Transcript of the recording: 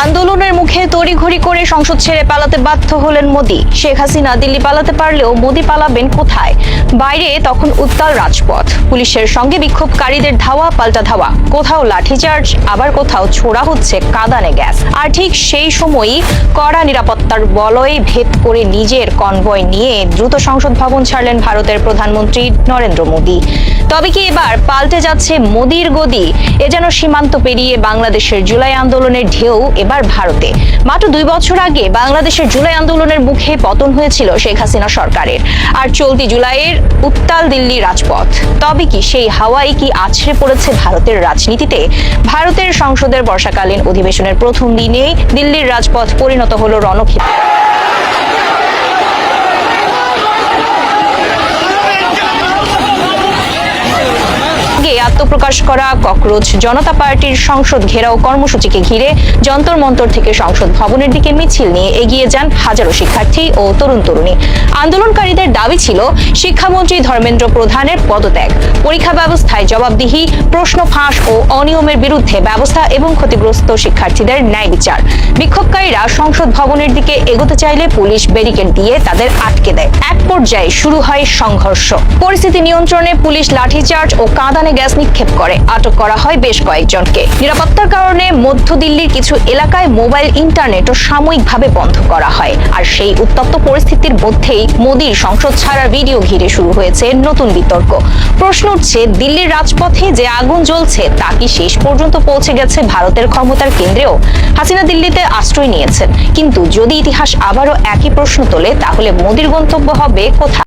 আন্দোলনের মুখে তড়িঘড়ি করে সংসদ ছেড়ে পালাতে বাধ্য হলেন মোদি। শেখ হাসিনা দিল্লি পালাতে পারলেও মোদি পালাবেন কোথায়? বাইরে তখন উত্তাল রাজপথ, পুলিশের সঙ্গে বিক্ষোভকারীদের ধাওয়া পাল্টা ধাওয়া, কোথাও লাঠিচার্জ, আবার কোথাও ছোড়া হচ্ছে কাঁদানে গ্যাস। আর ঠিক সেই সময়ই কড়া নিরাপত্তার বলয় ভেদ করে নিজের কনভয় নিয়ে দ্রুত সংসদ ভবন ছাড়লেন ভারতের প্রধানমন্ত্রী নরেন্দ্র মোদি। তবে কি এবার পাল্টে যাচ্ছে মোদির গদি? এ যেন সীমান্ত পেরিয়ে বাংলাদেশের জুলাই আন্দোলনের ঢেউ এবার ভারতে। মাত্র 2 বছর আগে বাংলাদেশের জুলাই আন্দোলনের মুখে পতন হয়েছিল শেখ হাসিনা সরকারের, আর চলতি জুলাইয়ের উত্তাল দিল্লি রাজপথ। তবে কি সেই হাওয়াই কি আছড়ে পড়েছে ভারতের রাজনীতিতে? ভারতের সংসদের বর্ষাকালীন অধিবেশনের প্রথম দিনেই দিল্লির রাজপথ পরিণত হলো রণক্ষেত্রে। আত্মপ্রকাশ করা ককরোচ জনতা পার্টির সংসদ ঘেরাও কর্মসূচিকে ঘিরে যন্তর মন্তর থেকে সংসদ ভবনের দিকে মিছিল নিয়ে এগিয়ে যান হাজারো শিক্ষার্থী ও তরুণ তরুণী। আন্দোলনকারীদের দাবি ছিল শিক্ষামন্ত্রী ধর্মেন্দ্র প্রধানের পদত্যাগ, পরীক্ষা ব্যবস্থায় জবাবদিহি, প্রশ্ন ফাঁস ও অনিয়মের বিরুদ্ধে ব্যবস্থা এবং ক্ষতিগ্রস্ত শিক্ষার্থীদের ন্যায় বিচার। বিক্ষোভকারীরা সংসদ ভবনের দিকে এগোতে চাইলে পুলিশ ব্যারিকেড দিয়ে তাদের আটকে দেয়। এক পর্যায়ে শুরু হয় সংঘর্ষ। পরিস্থিতি নিয়ন্ত্রণে পুলিশ লাঠিচার্জ ও কাঁদানে গ্যাস নিক্ষেপ করে। আটক করা হয় বেশ কয়েকজনকে। নিরাপত্তার কারণে মধ্য দিল্লির কিছু এলাকায় মোবাইল ইন্টারনেটও সাময়িকভাবে বন্ধ করা হয়। আর সেই উত্তপ্ত পরিস্থিতির মধ্যেই মোদির সংসদ ছাড়ার ভিডিও ঘিরে শুরু হয়েছে নতুন বিতর্ক। প্রশ্ন উঠছে, দিল্লির রাজপথে যে আগুন জ্বলছে তা কি শেষ পর্যন্ত পৌঁছে গেছে ভারতের ক্ষমতার কেন্দ্রেও? হাসিনা দিল্লিতে আশ্রয় নিয়েছেন, কিন্তু যদি ইতিহাস আবারও একই প্রশ্ন তোলে, তাহলে মোদির গন্তব্য হবে কোথায়?